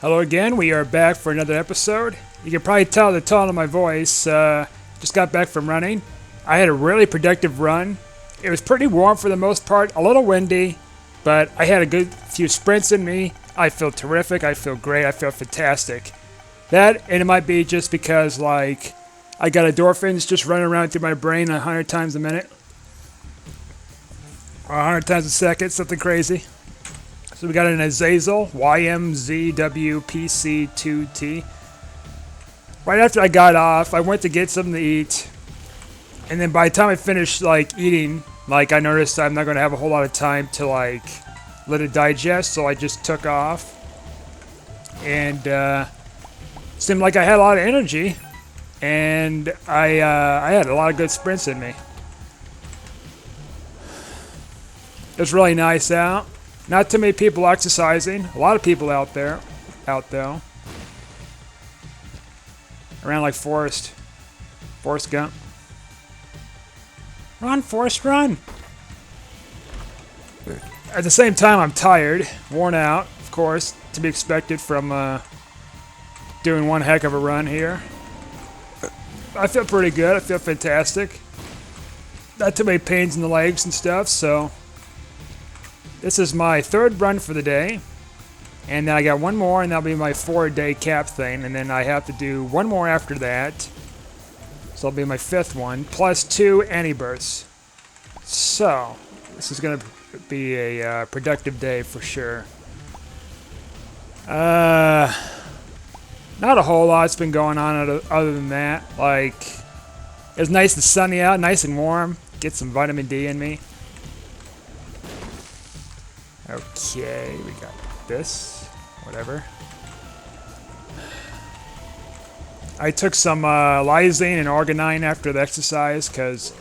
Hello again, we are back for another episode. You can probably tell the tone of my voice. Just got back from running. I had a really productive run. It was pretty warm for the most part, a little windy, but I had a good few sprints in me. I feel terrific, I feel great, I feel fantastic. That, and it might be just because, like, I got endorphins just running around through my brain 100 times a minute. Or 100 times a second, something crazy. So we got an Azazel YMZWPC2T. Right after I got off, I went to get something to eat. And then by the time I finished eating, I noticed I'm not going to have a whole lot of time to let it digest, so I just took off. And seemed like I had a lot of energy. And I had a lot of good sprints in me. It was really nice out. Not too many people exercising. A lot of people out there. Around like Forrest Gump. Run, Forrest, run! At the same time, I'm tired, worn out, of course, to be expected from doing one heck of a run here. I feel pretty good. I feel fantastic. Not too many pains in the legs and stuff, so this is my third run for the day, and then I got one more, and that'll be my 4-day cap thing, and then I have to do one more after that, so it'll be my 5th one, plus 2 anti-bursts. So, this is going to be a productive day for sure. Not a whole lot's been going on other than that. It was nice and sunny out, nice and warm, get some vitamin D in me. Okay, we got this. Whatever. I took some lysine and arginine after the exercise because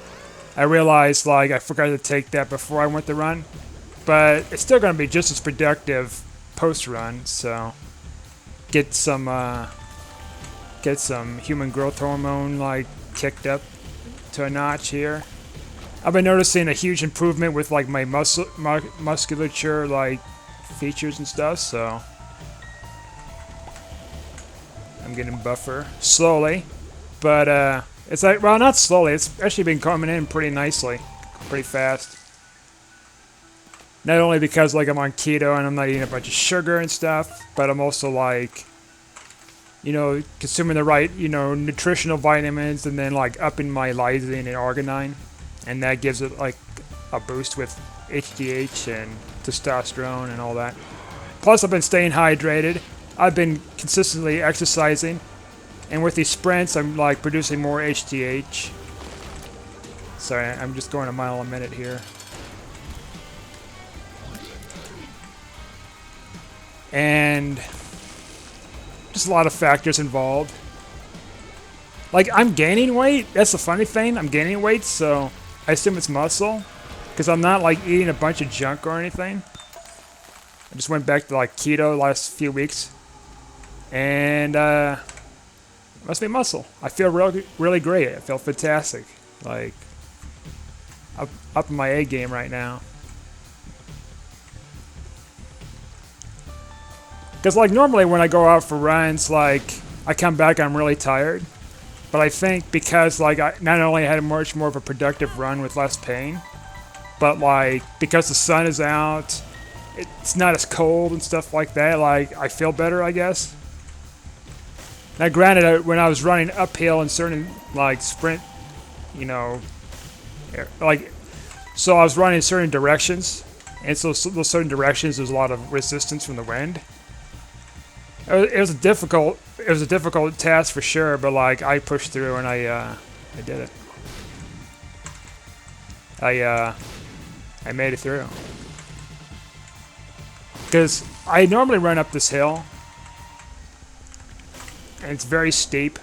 I realized I forgot to take that before I went to run. But it's still going to be just as productive post-run, so get some human growth hormone kicked up to a notch here. I've been noticing a huge improvement with my musculature features and stuff, so I'm getting buffer slowly, but it's not slowly, it's actually been coming in pretty nicely, pretty fast. Not only because I'm on keto and I'm not eating a bunch of sugar and stuff, but I'm also consuming the right nutritional vitamins, and then upping my lysine and arginine. And that gives it a boost with HGH and testosterone and all that. Plus, I've been staying hydrated. I've been consistently exercising, and with these sprints, I'm producing more HGH. Sorry, I'm just going a mile a minute here. And just a lot of factors involved. I'm gaining weight. That's the funny thing. I'm gaining weight, so I assume it's muscle, because I'm not eating a bunch of junk or anything. I just went back to keto the last few weeks, and it must be muscle. I feel really great. I feel fantastic. Up in my A game right now. Because normally when I go out for runs, I come back, I'm really tired. But I think because I not only had a much more of a productive run with less pain, but because the sun is out, it's not as cold and stuff like that. I feel better, I guess. Now, granted, when I was running uphill in certain sprint, so I was running in certain directions, and so those certain directions there's a lot of resistance from the wind. It was a difficult task for sure, but I pushed through and I did it. I made it through. Because I normally run up this hill, and it's very steep.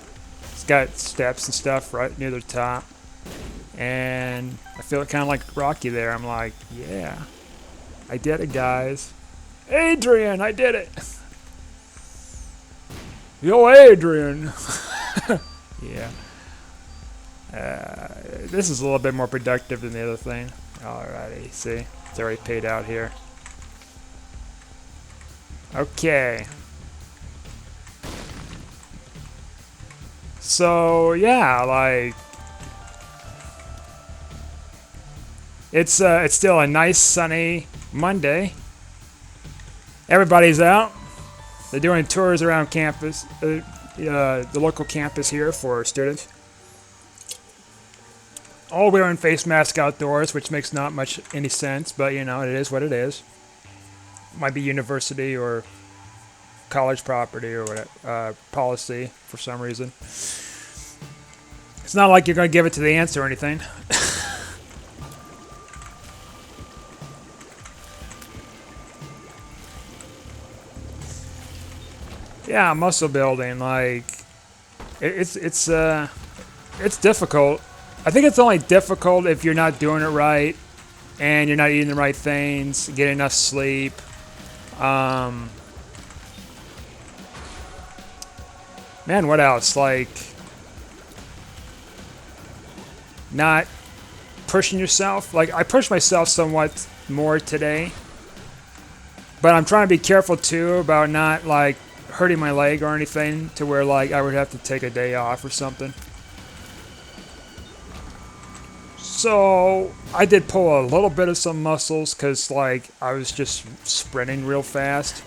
It's got steps and stuff right near the top, and I feel it kind of rocky there. I'm yeah, I did it, guys. Adrian, I did it. Yo, Adrian! Yeah. This is a little bit more productive than the other thing. Alrighty, see? It's already paid out here. Okay. So yeah, like it's still a nice sunny Monday. Everybody's out. They're doing tours around campus, the local campus here for students. All wearing face masks outdoors, which makes not much any sense, but you know, it is what it is. Might be university or college property or whatever, policy for some reason. It's not like you're going to give it to the ants or anything. Yeah, muscle building, like it's difficult. I think it's only difficult if you're not doing it right and you're not eating the right things, getting enough sleep. Man, what else? Like not pushing yourself. Like I push myself somewhat more today, but I'm trying to be careful too about not like hurting my leg or anything to where like I would have to take a day off or something. So I did pull a little bit of some muscles because like I was just sprinting real fast.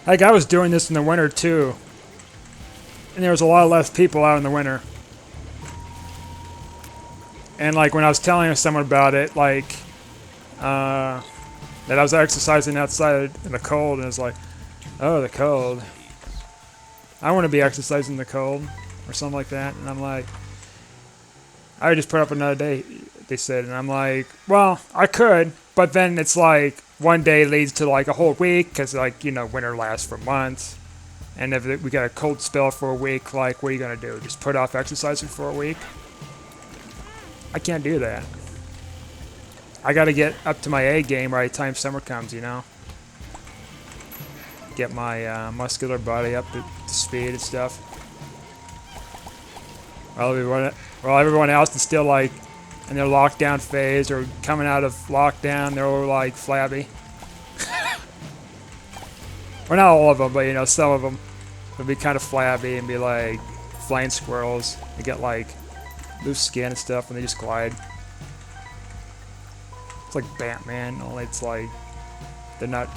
Like I was doing this in the winter too, and there was a lot less people out in the winter. And like when I was telling someone about it, like that I was exercising outside in the cold, and it's like, oh, the cold. I want to be exercising in the cold, or something like that. And I'm like, I would just put up another day, they said. And I'm like, well, I could, but then it's like one day leads to like a whole week, because like, you know, winter lasts for months. And if we got a cold spell for a week, like, what are you going to do? Just put off exercising for a week? I can't do that. I got to get up to my A game by the time summer comes, you know? Get my muscular body up to speed and stuff. While everyone else is still like in their lockdown phase or coming out of lockdown, they're all like flabby. Well, not all of them, but you know, some of them would be kind of flabby and be like flying squirrels. They get like loose skin and stuff and they just glide. It's like Batman, only it's like they're not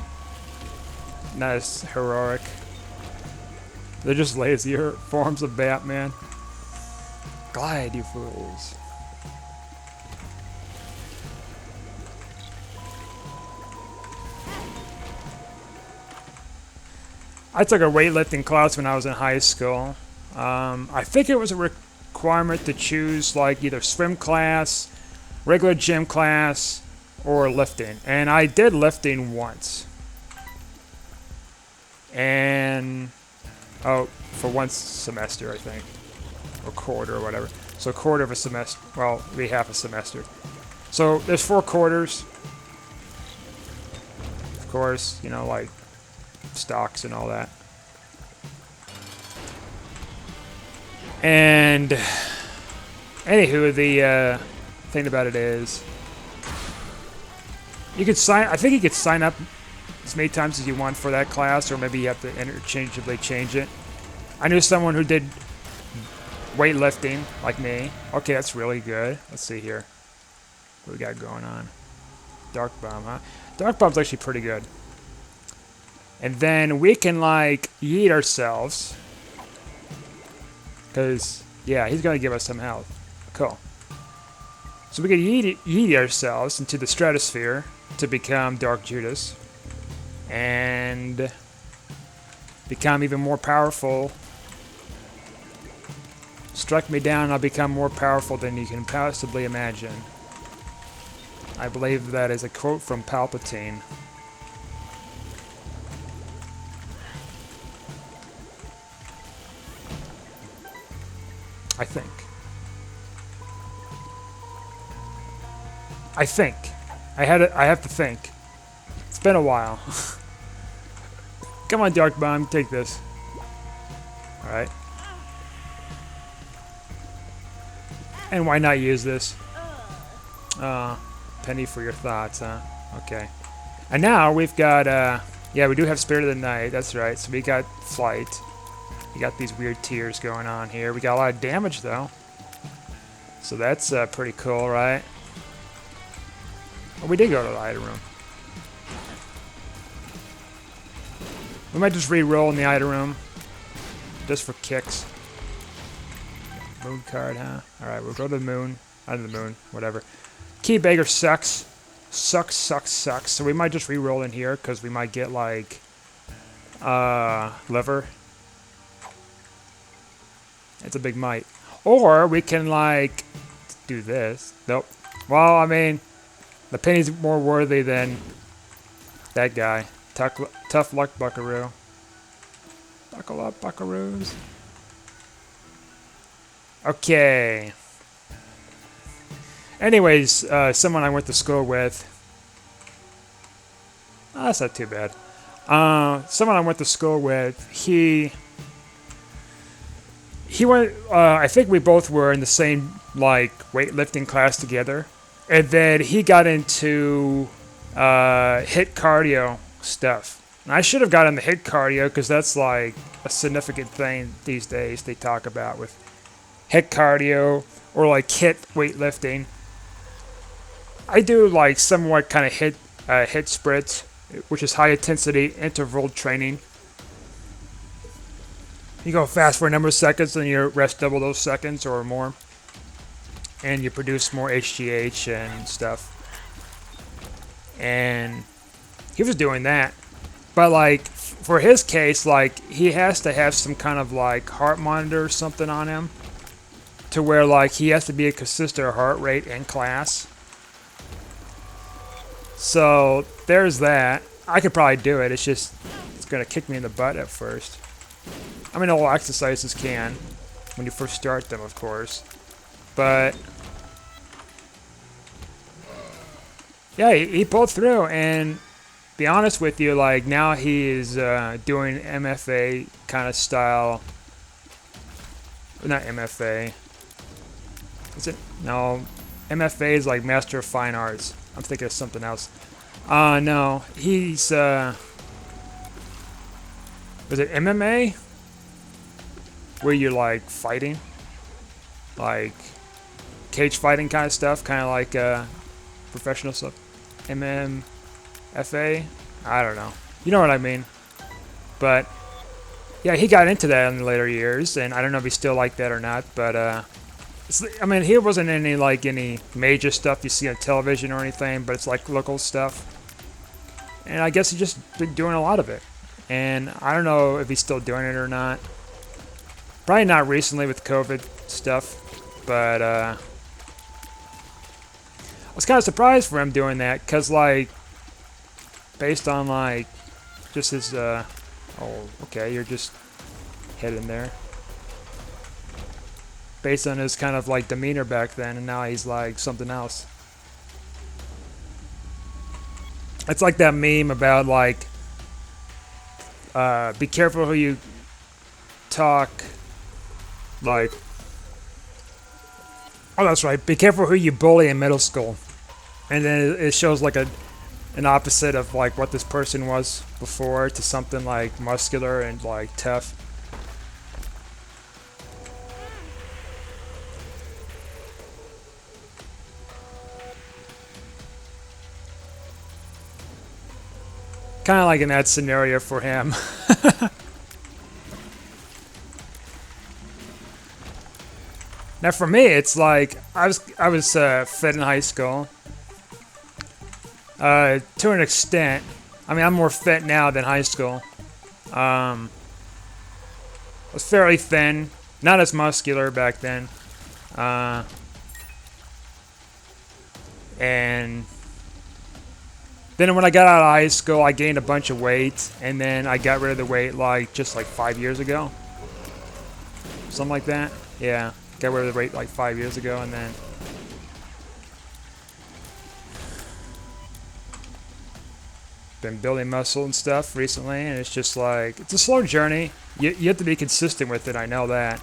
as heroic. They're just lazier forms of Batman. Glide, you fools. I took a weightlifting class when I was in high school. I think it was a requirement to choose like either swim class, regular gym class, or lifting. And I did lifting once. And, oh, for one semester, I think. Or quarter or whatever. So a quarter of a semester, well, it'd be half a semester. So there's 4 quarters. Of course, you know, like stocks and all that. And anywho, the thing about it is you could sign, I think you could sign up as many times as you want for that class, or maybe you have to interchangeably change it. I knew someone who did weightlifting like me. Okay, that's really good. Let's see here. What we got going on? Dark Bomb, huh? Dark Bomb's actually pretty good. And then we can like yeet ourselves. Because, yeah, he's going to give us some health. Cool. So we can yeet ourselves into the stratosphere to become Dark Judas. And become even more powerful. Strike me down and I'll become more powerful than you can possibly imagine. I believe that is a quote from Palpatine. I think. I have to think. It's been a while. Come on, Dark Bomb, take this. Alright. And why not use this? Penny for your thoughts, huh? Okay. And now we've got, yeah, we do have Spirit of the Night. That's right. So we got Flight. We got these weird tears going on here. We got a lot of damage, though. So that's pretty cool, right? Well, we did go to the item room. We might just re-roll in the item room. Just for kicks. Moon card, huh? Alright, we'll go to the moon. Out of the moon. Whatever. Key Beggar sucks. Sucks. So we might just re-roll in here, because we might get, like... liver. It's a big might. Or we can, like... do this. Nope. Well, I mean... the penny's more worthy than... that guy. Tough luck, buckaroo. Buckle up, buckaroos. Okay. Anyways, someone I went to school with. Oh, that's not too bad. Someone I went to school with, he went, I think we both were in the same, like, weightlifting class together. And then he got into HIIT cardio stuff. And I should have gotten the HIIT cardio because that's, like, a significant thing these days they talk about with HIIT cardio or, like, HIIT weightlifting. I do, like, somewhat kind of HIIT sprints, which is high-intensity interval training. You go fast for a number of seconds, and you rest double those seconds or more. And you produce more HGH and stuff. And he was doing that. But, like, for his case, like, he has to have some kind of, like, heart monitor or something on him. To where, like, he has to be a consistent heart rate in class. So, there's that. I could probably do it. It's just, it's going to kick me in the butt at first. I mean, all exercises can. When you first start them, of course. But... yeah, he pulled through, and... be honest with you, like, now he is doing MFA kind of style. Not MFA. Is it? No. MFA is like Master of Fine Arts. I'm thinking of something else. No. He's, was it MMA? Where you're, like, fighting? Like, cage fighting kind of stuff? Kind of like, professional stuff? FA? I don't know. You know what I mean. But, yeah, he got into that in the later years, and I don't know if he's still like that or not, but, I mean, he wasn't any, like, any major stuff you see on television or anything, but it's, like, local stuff. And I guess he's just been doing a lot of it. And I don't know if he's still doing it or not. Probably not recently with COVID stuff, but, I was kind of surprised for him doing that, because, like, based on, like, just his, oh, okay, you're just heading there. Based on his kind of, like, demeanor back then, and now he's, like, something else. It's like that meme about, like, be careful who you talk, like, oh, that's right, be careful who you bully in middle school. And then it shows, like, an opposite of, like, what this person was before to something, like, muscular and, like, tough. Kind of like in that scenario for him. Now for me, it's like, I was fit in high school. To an extent. I mean, I'm more fit now than high school. I was fairly thin. Not as muscular back then. And then when I got out of high school, I gained a bunch of weight. And then I got rid of the weight, like, just like 5 years ago. Something like that. Yeah. Got rid of the weight like 5 years ago, and then... been building muscle and stuff recently, and it's just like, it's a slow journey. You have to be consistent with it, I know that.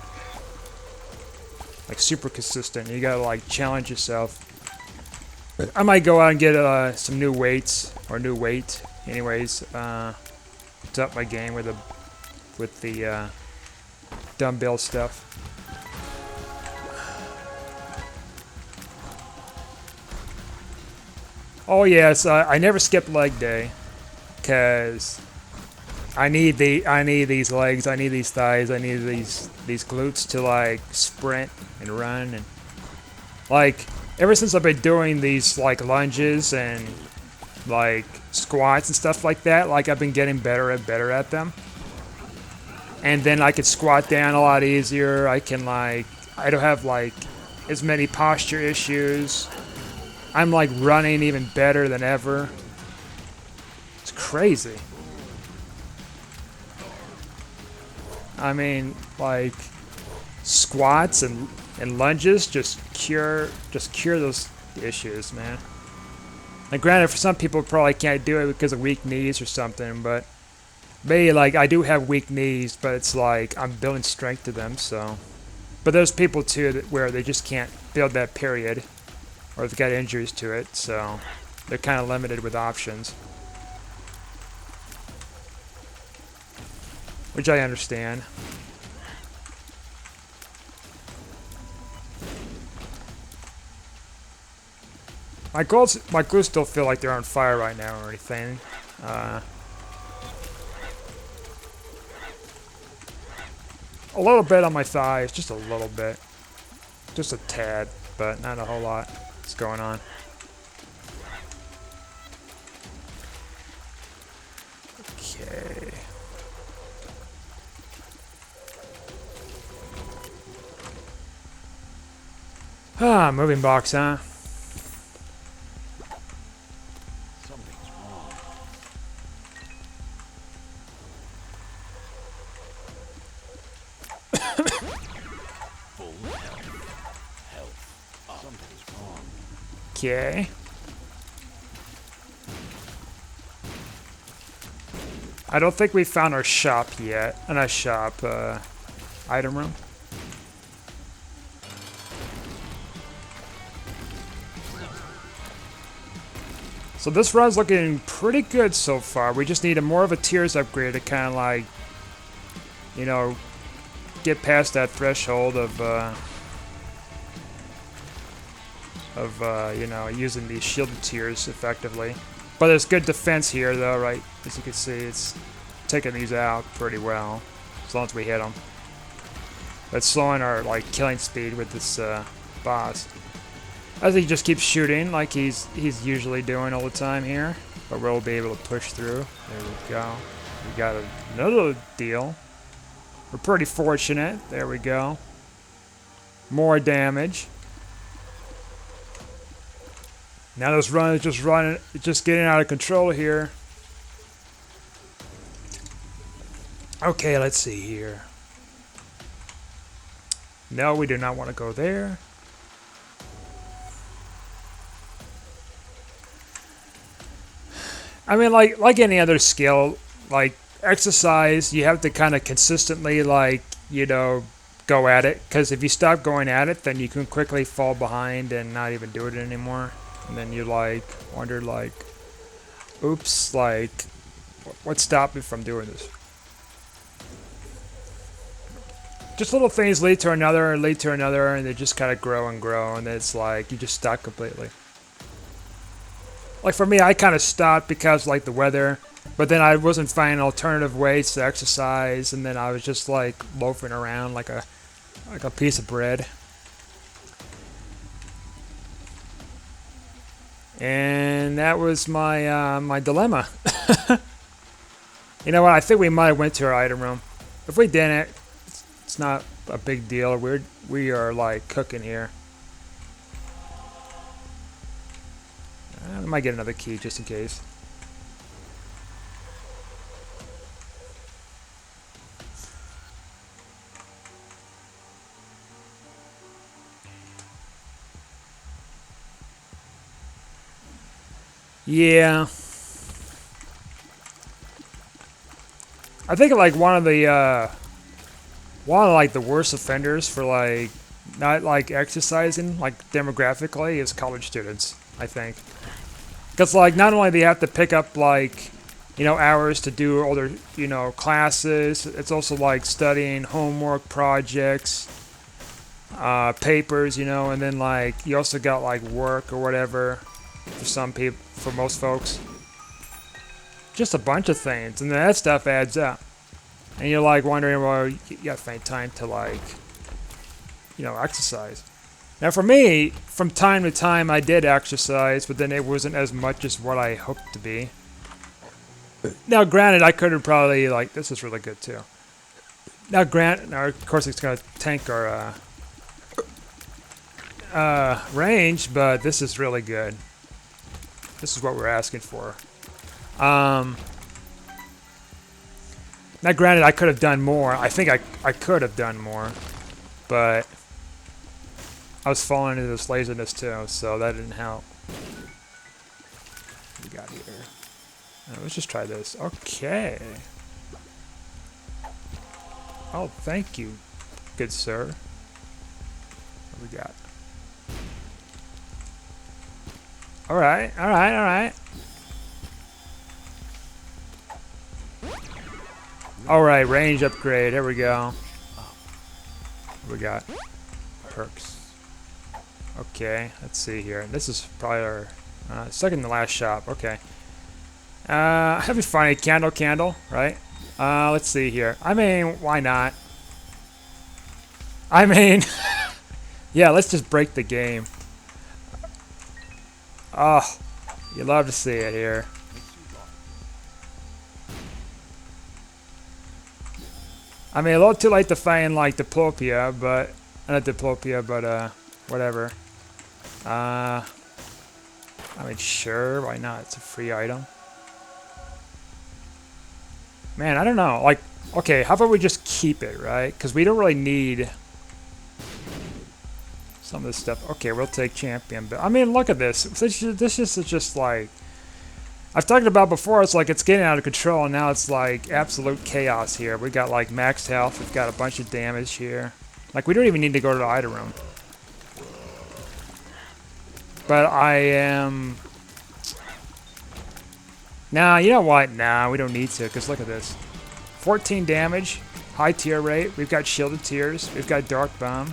Like, super consistent. You gotta, like, challenge yourself. I might go out and get some new weights or new weight, anyways, to up my game with the dumbbell stuff. Oh yes, I never skip leg day, cause I need these legs, I need these thighs, I need these glutes to like sprint and run and like ever since I've been doing these like lunges and like squats and stuff like that, like I've been getting better and better at them. And then I can squat down a lot easier. I can like I don't have like as many posture issues. I'm like running even better than ever. It's crazy. I mean, like squats and lunges just cure those issues, man. Like granted, for some people probably can't do it because of weak knees or something, but me, like I do have weak knees, but it's like I'm building strength to them. So, but there's people too where they just can't build that period, or they've got injuries to it, so they're kind of limited with options, which I understand. My glutes still feel like they're on fire right now or anything. A little bit on my thighs, just a little bit. Just a tad, but not a whole lot. What's going on? Okay. Ah, moving box, huh? Something's wrong. Full health. Something's wrong. Okay. I don't think we found our shop yet. Not shop, item room. So this run's looking pretty good so far. We just need a more of a tiers upgrade to kind of like, you know, get past that threshold of you know, using these shielded tiers effectively. But there's good defense here though, right? As you can see, it's taking these out pretty well, as long as we hit them. But slowing our like killing speed with this boss. I think he just keeps shooting like he's usually doing all the time here. But we'll be able to push through. There we go. We got another deal. We're pretty fortunate. There we go. More damage. Now this run is just getting out of control here. Okay, let's see here. No, we do not want to go there. I mean, like any other skill, like exercise, you have to kind of consistently, like, you know, go at it. Because if you stop going at it, then you can quickly fall behind and not even do it anymore. And then you like wonder like, oops, like, what stopped me from doing this? Just little things lead to another, and lead to another, and they just kind of grow, and then it's like you just stop completely. Like for me, I kind of stopped because like the weather, but then I wasn't finding alternative ways to exercise, and then I was just like loafing around like a piece of bread. And that was my my dilemma. You know what? I think we might have went to our item room. If we didn't, it's not a big deal. We are like cooking here. I might get another key just in case. Yeah. I think like one of like the worst offenders for like not like exercising like demographically is college students. I think. Because, like, not only do you have to pick up, like, you know, hours to do all their, you know, classes, it's also, like, studying homework, projects, papers, you know, and then, like, you also got, like, work or whatever for some people, for most folks. Just a bunch of things, and then that stuff adds up. And you're, like, wondering, well, you gotta find time to, like, you know, exercise. Now, for me, from time to time, I did exercise, but then it wasn't as much as what I hoped to be. Now, granted, I could have probably, like, this is really good, too. Now, now, of course, it's going to tank our range, but this is really good. This is what we're asking for. Now, granted, I could have done more. I think I could have done more, but I was falling into this laziness too, so that didn't help. What we got here? Let's just try this. Okay. Oh, thank you, good sir. What we got? Alright, alright, alright. Alright, range upgrade. Here we go. What we got? Perks. Okay, let's see here. This is probably our second to last shop. Okay. That'd be funny. Candle, right? Let's see here. I mean, why not? I mean, yeah, let's just break the game. Oh, you love to see it here. I mean, a little too late to find, like, diplopia, but... Not diplopia, but, whatever. I mean, sure, why not? It's a free item. Man, I don't know. Like, okay, how about we just keep it, right? Because we don't really need some of this stuff. Okay, we'll take champion. But I mean, look at this. This is just like... I've talked about before, it's like it's getting out of control, and now it's like absolute chaos here. We got like maxed health, we've got a bunch of damage here. Like, we don't even need to go to the item room. But I am... Nah, you know what? Nah, we don't need to, because look at this. 14 damage, high tear rate, we've got shielded tears, we've got dark bomb.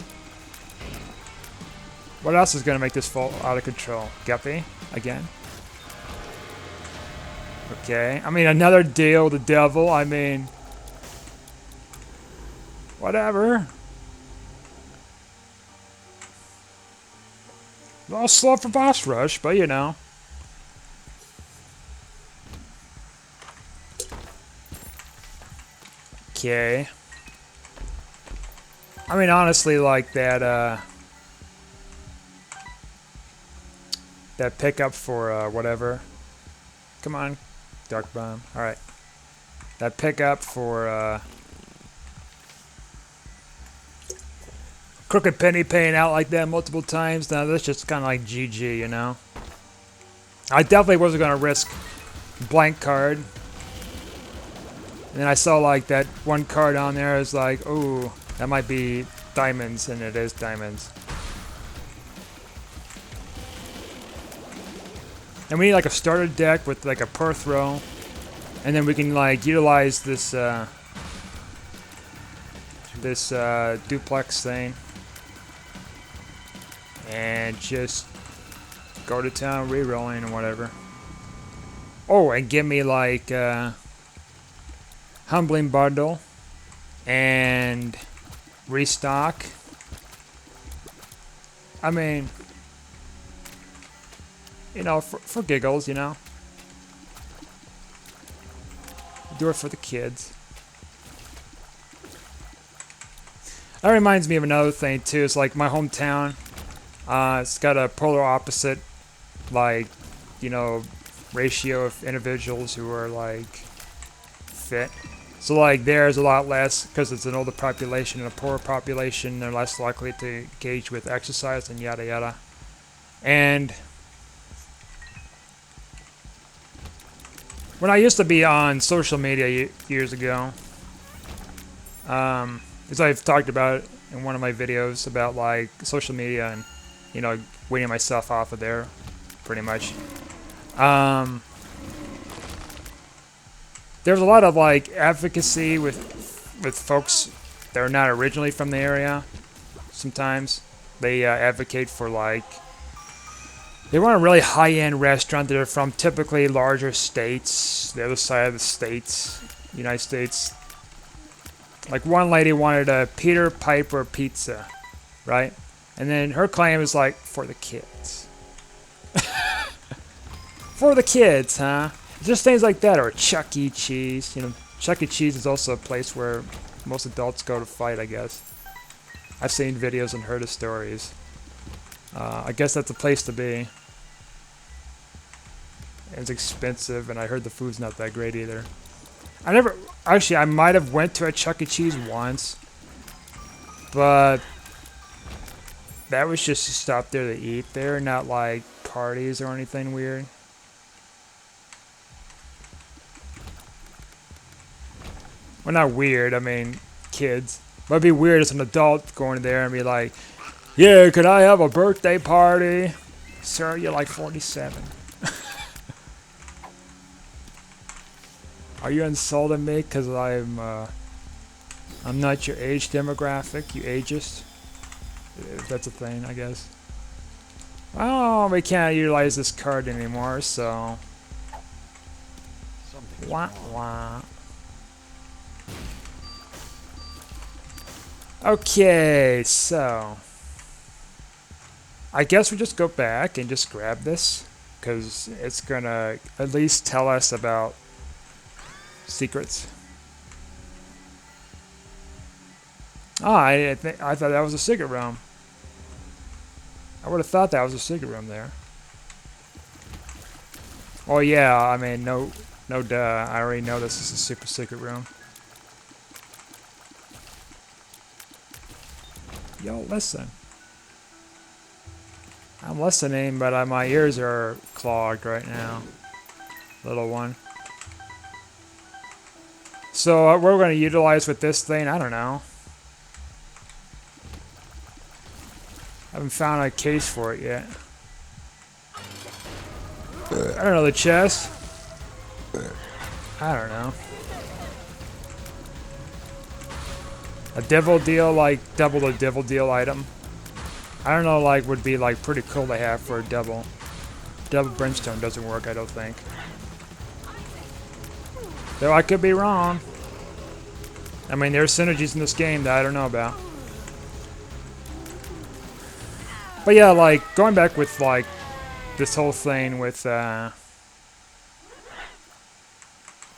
What else is going to make this fall out of control? Guppy, again. Okay, I mean, another deal with the devil, I mean... Whatever. A little slow for boss rush, but you know. Okay. I mean, honestly, like that pickup for whatever. Come on, Dark Bomb. All right. That pickup for Crooked Penny paying out like that multiple times. Now that's just kind of like GG, you know. I definitely wasn't gonna risk blank card. And then I saw like that one card on there. I was like, ooh, that might be diamonds, and it is diamonds. And we need like a starter deck with like a Perth row, and then we can like utilize this duplex thing, and just go to town re-rolling and whatever. Oh, and give me like Humbling Bundle and restock. I mean, you know, for giggles, you know. Do it for the kids. That reminds me of another thing too. It's like my hometown. It's got a polar opposite, like, you know, ratio of individuals who are like fit. So like there's a lot less because it's an older population and a poorer population. They're less likely to engage with exercise and yada yada. And when I used to be on social media years ago, as I've talked about in one of my videos about like social media and, you know, weaning myself off of there. pretty much. There's a lot of like advocacy with folks that are not originally from the area. Sometimes they advocate for like they want a really high-end restaurant that are from typically larger states, the other side of the states, United States. Like one lady wanted a Peter Piper pizza, right? And then her claim is like, for the kids. For the kids, huh? Just things like that, or Chuck E. Cheese. You know, Chuck E. Cheese is also a place where most adults go to fight, I guess. I've seen videos and heard of stories. I guess that's a place to be. It's expensive, and I heard the food's not that great either. I might have went to a Chuck E. Cheese once, but that was just to stop there to eat there, not like parties or anything weird. Well, not weird, I mean, kids. But it'd be weird as an adult going there and be like, yeah, could I have a birthday party? Sir, you're like 47. Are you insulting me because I'm not your age demographic, you ageist? If that's a thing, I guess. Oh, we can't utilize this card anymore, so... Wah, wah. Okay, so... I guess we just go back and just grab this, because it's gonna at least tell us about secrets. Oh, I thought that was a secret room. I would have thought that was a secret room there. Oh yeah, I mean, no duh. I already know this is a super secret room. Yo, listen. I'm listening, but my ears are clogged right now. Little one. So what we're going to utilize with this thing, I don't know. Haven't found a case for it yet. I don't know, the chest? I don't know. A devil deal, like double the devil deal item. I don't know, like would be like pretty cool to have for a double. Double brimstone doesn't work, I don't think. Though I could be wrong. I mean, there's synergies in this game that I don't know about. But yeah, like, going back with, like, this whole thing with,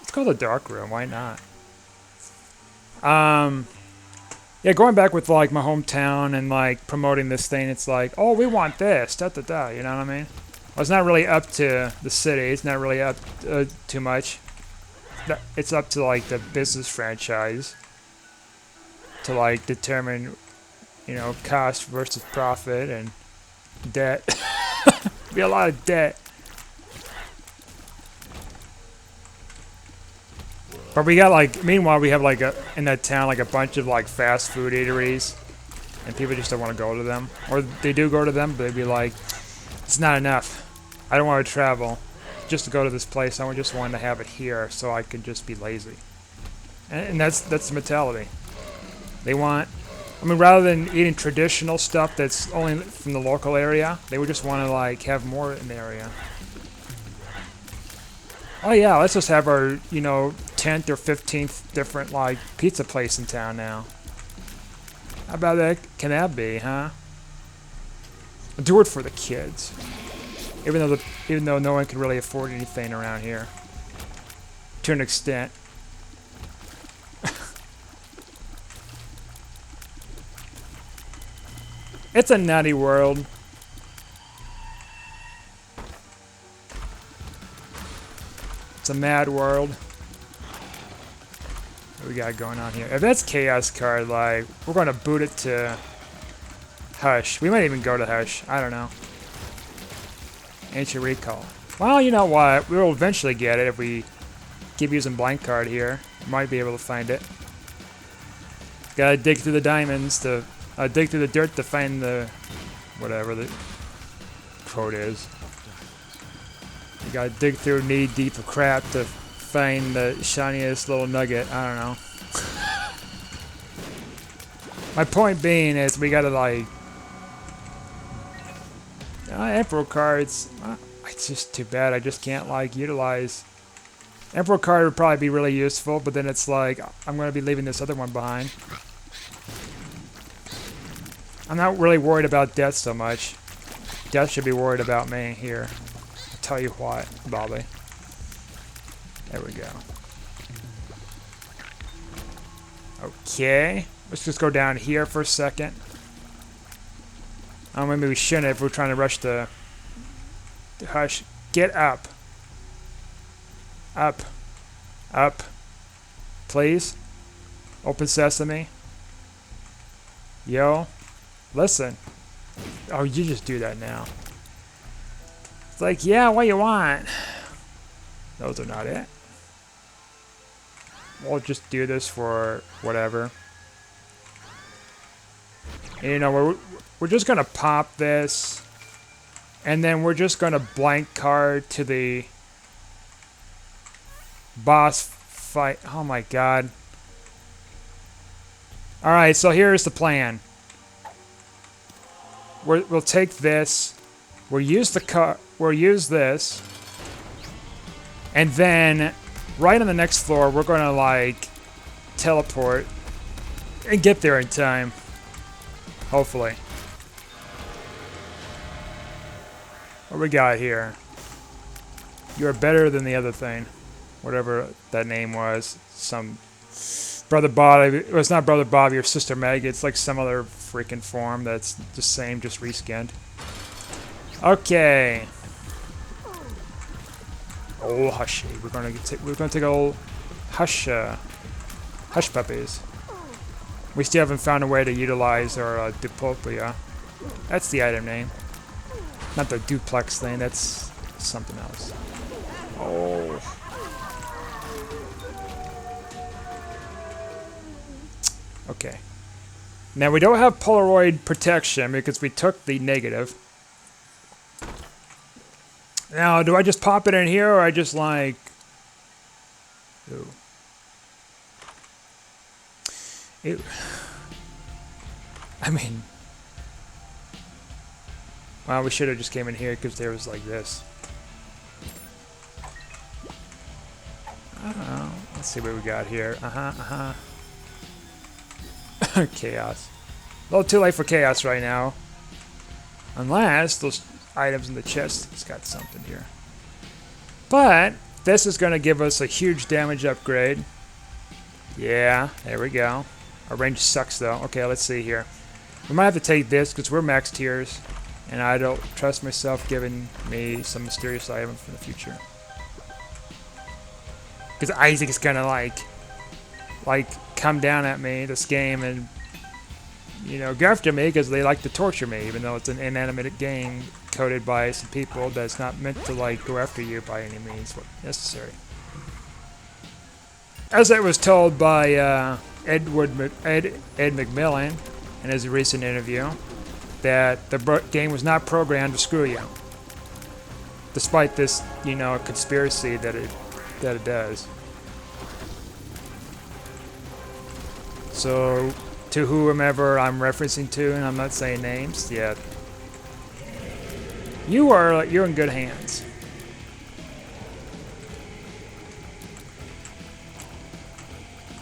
it's called a dark room, why not? Yeah, going back with, like, my hometown and, like, promoting this thing, it's like, oh, we want this, da-da-da, you know what I mean? Well, it's not really up to the city, it's not really up too much. It's up to, like, the business franchise to, like, determine, you know, cost versus profit and debt. Be a lot of debt. But we got, like, meanwhile, we have, like, in that town, like, a bunch of, like, fast food eateries. And people just don't want to go to them. Or they do go to them, but they'd be like, it's not enough. I don't want to travel just to go to this place. I just want to have it here so I can just be lazy. And that's the mentality. They want, I mean, rather than eating traditional stuff that's only from the local area, they would just want to, like, have more in the area. Oh yeah, let's just have our, you know, 10th or 15th different, like, pizza place in town now. How about that? Can that be, huh? Do it for the kids. Even though no one can really afford anything around here. To an extent. It's a nutty world. It's a mad world. What we got going on here? If that's Chaos card, like, we're going to boot it to Hush. We might even go to Hush. I don't know. Ancient Recall. Well, you know what? We'll eventually get it if we keep using blank card here. Might be able to find it. Gotta dig through the diamonds to... dig through the dirt to find the... whatever the quote is. You gotta dig through knee deep of crap to find the shiniest little nugget. I don't know. My point being is we gotta like Emperor cards. It's just too bad I just can't like utilize. Emperor card would probably be really useful, but then it's like I'm gonna be leaving this other one behind. I'm not really worried about death so much. Death should be worried about me here. I'll tell you what, Bobby. There we go. Okay. Let's just go down here for a second. Oh, maybe we shouldn't if we're trying to rush the hush. Get up. Up. Up. Please. Open sesame. Yo. Listen. Oh, you just do that now. It's like, yeah, what you want? Those are not it. We'll just do this for whatever. And, you know, we're just gonna pop this, and then we're just gonna blank card to the boss fight. Oh my god. All right, so here's the plan. We'll take this. We'll use we'll use this, and then right on the next floor, we're gonna like teleport and get there in time. Hopefully. What we got here? You're better than the other thing, whatever that name was. Some Brother Bob. It was not Brother Bob. Your sister Meg. It's like some other freaking form that's the same, just reskinned. Okay. Oh, hushy. We're gonna take old hush puppies. We still haven't found a way to utilize our Dupopia. That's the item name. Not the duplex thing. That's something else. Oh. Okay. Now we don't have Polaroid protection because we took the negative. Now, do I just pop it in here or I just like... Ooh. Ew. I mean... Well, we should have just came in here because there was like this. I don't know. Let's see what we got here. Chaos. A little too late for chaos right now. Unless those items in the chest has got something here. But this is going to give us a huge damage upgrade. Yeah, there we go. Our range sucks though. Okay, let's see here. We might have to take this because we're max tiers. And I don't trust myself giving me some mysterious item for the future. Because Isaac is going to like come down at me this game and, you know, go after me because they like to torture me, even though it's an inanimate game coded by some people that's not meant to like go after you by any means necessary. As I was told by Ed McMillan in his recent interview, that the game was not programmed to screw you, despite this, you know, conspiracy that it does. So, to whomever I'm referencing to, and I'm not saying names, yeah, you're in good hands.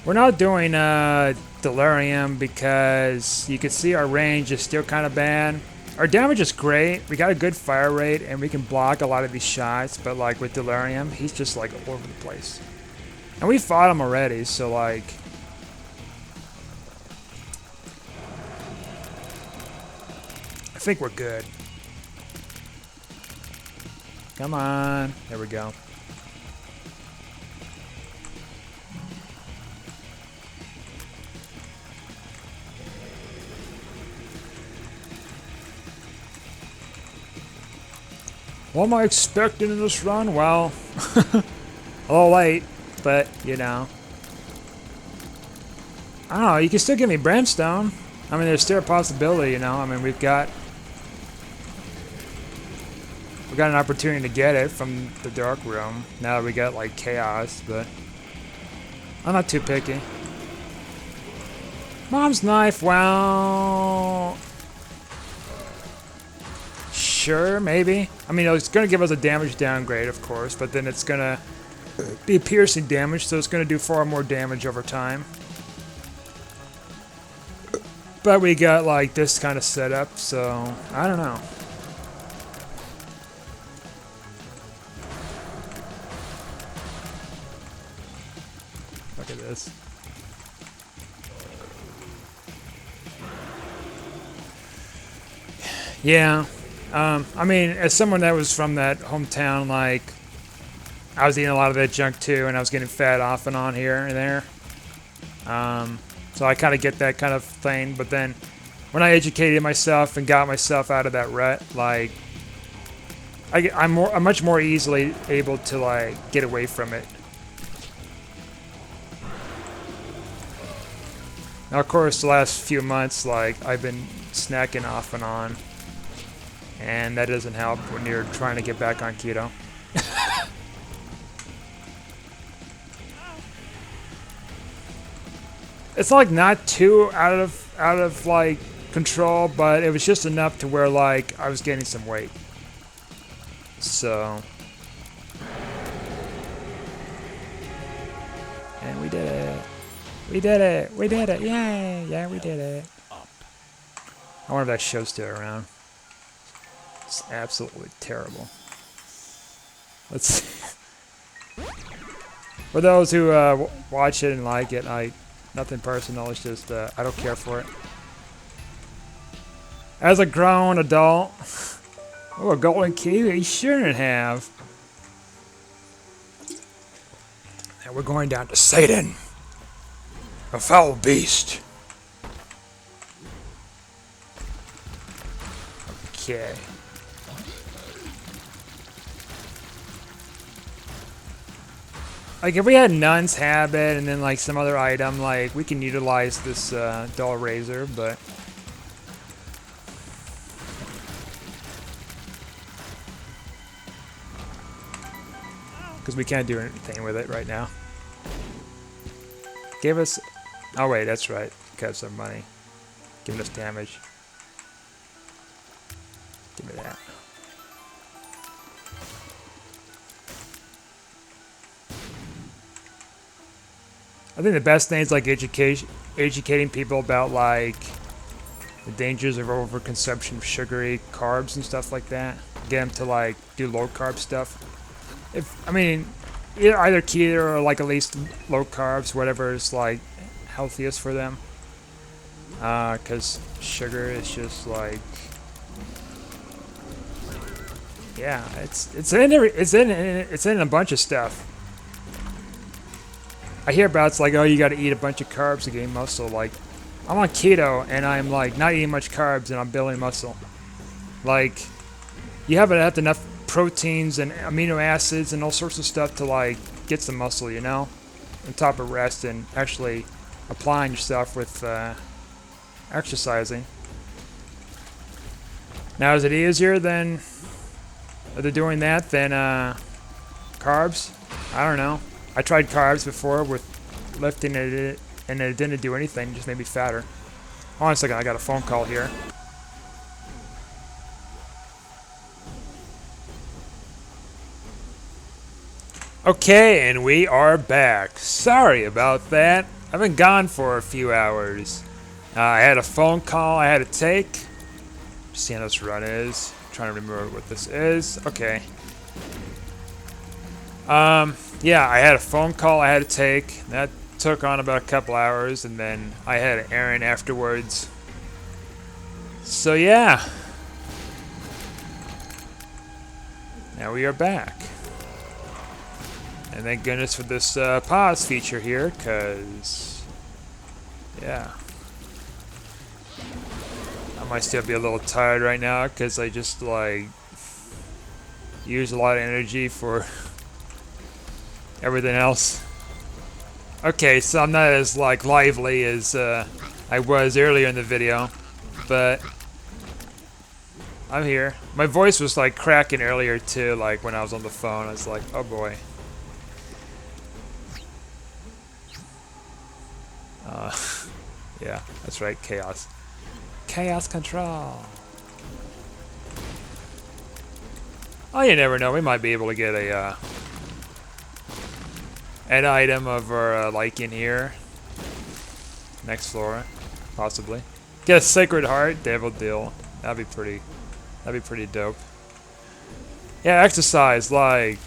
We're not doing Delirium because you can see our range is still kind of bad. Our damage is great. We got a good fire rate and we can block a lot of these shots, but like with Delirium, he's just like all over the place. And we fought him already, so like... I think we're good. Come on. There we go. What am I expecting in this run? Well, a little late, but, you know. I don't know, you can still give me Brimstone. I mean, there's still a possibility, you know. I mean, we've got... we got an opportunity to get it from the dark room. Now that we got like chaos, but I'm not too picky. Mom's knife, well, sure, maybe. I mean, it's gonna give us a damage downgrade, of course, but then it's gonna be piercing damage, so it's gonna do far more damage over time. But we got like this kind of setup, so I don't know. Look at this. Yeah. I mean, as someone that was from that hometown, like, I was eating a lot of that junk too, and I was getting fat off and on here and there. So I kind of get that kind of thing, but then when I educated myself and got myself out of that rut, like, I'm much more easily able to, like, get away from it. Now, of course, the last few months, like, I've been snacking off and on, and that doesn't help when you're trying to get back on keto. It's like not too out of like control, but it was just enough to where like I was gaining some weight. So, and we did it. We did it. We did it. Yay! Yeah, we did it. I wonder if that show's still around. It's absolutely terrible. Let's see. For those who watch it and like it, nothing personal. It's just I don't care for it. As a grown adult, oh, a golden key you shouldn't have. And we're going down to Satan, a foul beast. Okay. Like, if we had Nun's Habit and then, like, some other item, like, we can utilize this dull razor, but... because we can't do anything with it right now. Give us... oh, wait, that's right. Because of money. Giving us damage. Give me that. I think the best thing is like educating people about like the dangers of overconsumption of sugary carbs and stuff like that. Get them to like do low carb stuff. I mean, either keto or like at least low carbs, whatever is like healthiest for them. Because sugar is just like, yeah, it's in a bunch of stuff. I hear about it's like, oh, you got to eat a bunch of carbs to gain muscle. Like, I'm on keto and I'm like not eating much carbs and I'm building muscle. Like, you haven't had enough proteins and amino acids and all sorts of stuff to like get some muscle, you know, on top of rest and actually applying yourself with exercising. Now, is it easier than doing that than carbs? I don't know. I tried carbs before with lifting it, and it didn't do anything. It just made me fatter. Hold on a second, I got a phone call here. Okay, and we are back. Sorry about that. I've been gone for a few hours. I had a phone call I had to take. Just seeing how this run is. Trying to remember what this is. Okay. Yeah, I had a phone call I had to take. That took on about a couple hours, and then I had an errand afterwards. So yeah. Now we are back. And thank goodness for this pause feature here, because, yeah. I might still be a little tired right now, because I just, like, used a lot of energy for everything else. Okay, so I'm not as like lively as I was earlier in the video, but I'm here. My voice was like cracking earlier too, like when I was on the phone. I was like, oh boy. Uh, yeah, that's right, chaos. Chaos control. Oh, you never know. We might be able to get a an item of our liking here. Next floor, possibly. Get a Sacred Heart, Devil Deal. That'd be pretty dope. Yeah, exercise, like,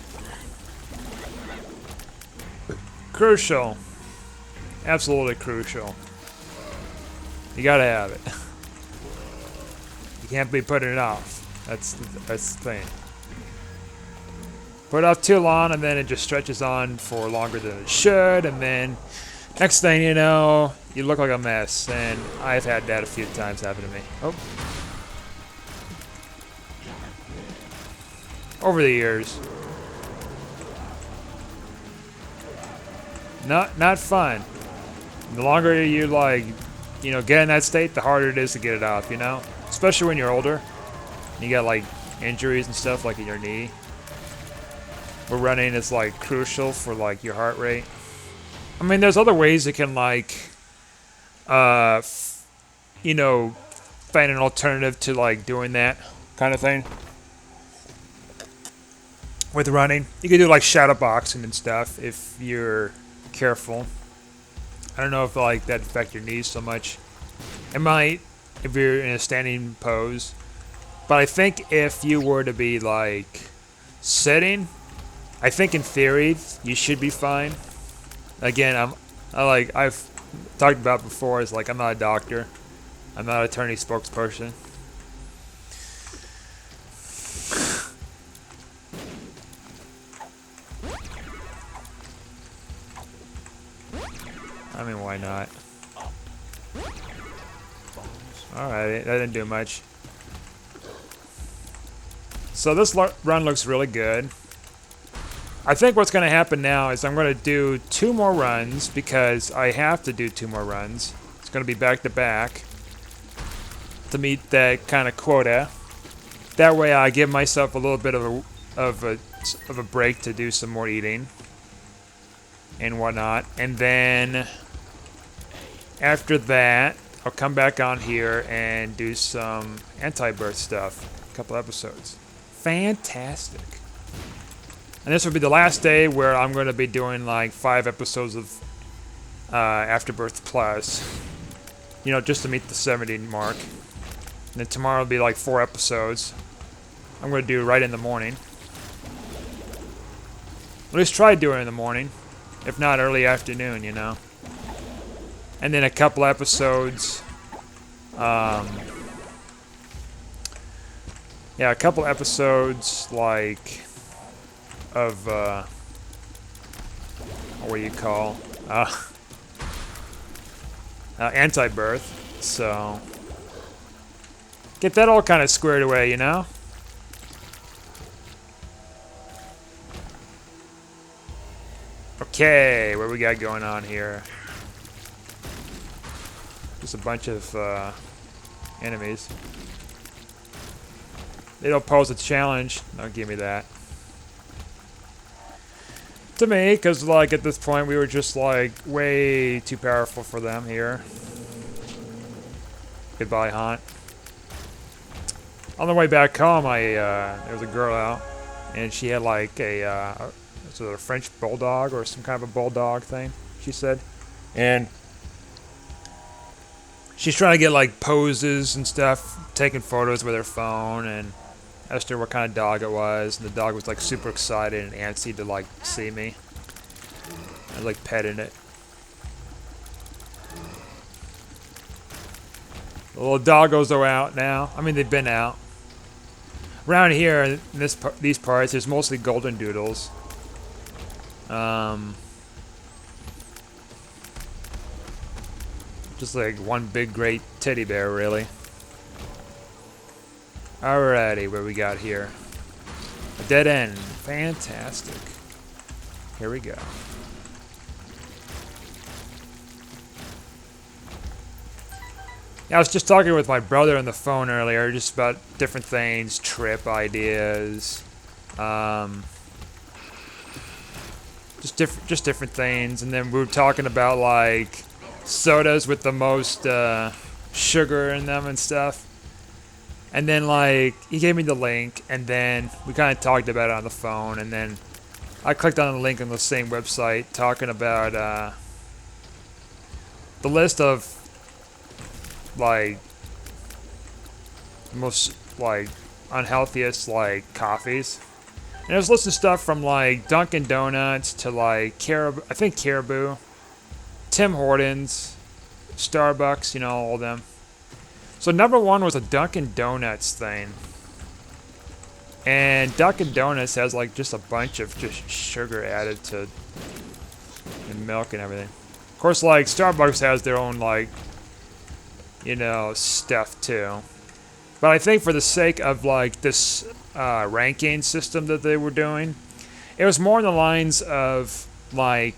crucial. Absolutely crucial. You gotta have it. You can't be putting it off. That's the thing. Put it off too long, and then it just stretches on for longer than it should, and then next thing you know, you look like a mess. And I've had that a few times happen to me. Oh. Over the years. Not fun. The longer you like, you know, get in that state, the harder it is to get it off, you know? Especially when you're older. You got like injuries and stuff like in your knee. Where running is like crucial for like your heart rate. I mean, there's other ways you can like, you know, find an alternative to like doing that kind of thing. With running, you can do like shadow boxing and stuff if you're careful. I don't know if like that affect your knees so much. It might if you're in a standing pose, but I think if you were to be like sitting, I think in theory you should be fine. Again, I've talked about before is like I'm not a doctor, I'm not an attorney spokesperson. I mean, why not? Alright, that didn't do much. So this run looks really good. I think what's going to happen now is I'm going to do 2 more runs because I have to do 2 more runs. It's going to be back to back to meet that kind of quota. That way I give myself a little bit of a break to do some more eating and whatnot. And then after that, I'll come back on here and do some anti-birth stuff. A couple episodes. Fantastic. And this will be the last day where I'm going to be doing like 5 episodes of Afterbirth Plus. You know, just to meet the 70 mark. And then tomorrow will be like 4 episodes. I'm going to do right in the morning. At least try doing it in the morning. If not, early afternoon, you know. And then a couple episodes. Yeah, a couple episodes like of what do you call anti-birth. So get that all kind of squared away, you know. Okay, what we got going on here? Just a bunch of enemies. They don't pose a challenge. Don't give me that. To me, because like at this point we were just like way too powerful for them here. Goodbye, Haunt. On the way back home, there was a girl out, and she had like a sort of a French bulldog or some kind of a bulldog thing. She said, and she's trying to get like poses and stuff, taking photos with her phone, and asked her what kind of dog it was, and the dog was like super excited and antsy to like see me. I was like petting it. The little doggos are out now. I mean, they've been out. Around here, in these parts, there's mostly golden doodles. Just like one big great teddy bear, really. Alrighty, what we got here? A dead end. Fantastic. Here we go. Yeah, I was just talking with my brother on the phone earlier, just about different things, trip ideas, um, just different things, and then we were talking about like sodas with the most sugar in them and stuff. And then like he gave me the link, and then we kind of talked about it on the phone, and then I clicked on the link on the same website talking about the list of like most like unhealthiest like coffees. And it was listing stuff from like Dunkin' Donuts to like Caribou, I think Caribou, Tim Hortons, Starbucks, you know, all of them. So number one was a Dunkin' Donuts thing. And Dunkin' Donuts has like just a bunch of just sugar added to and milk and everything. Of course, like Starbucks has their own like, you know, stuff too. But I think for the sake of like this ranking system that they were doing, it was more in the lines of like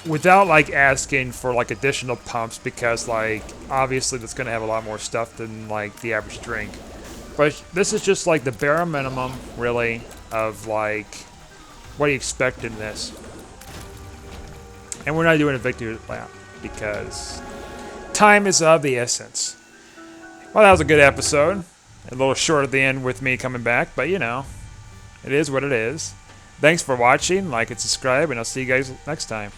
without like asking for like additional pumps, because like obviously that's going to have a lot more stuff than like the average drink. But this is just like the bare minimum really of like what do you expect in this. And we're not doing a victory lap because time is of the essence. Well, that was a good episode. A little short at the end with me coming back, but you know, it is what it is. Thanks for watching, like and subscribe, and I'll see you guys next time.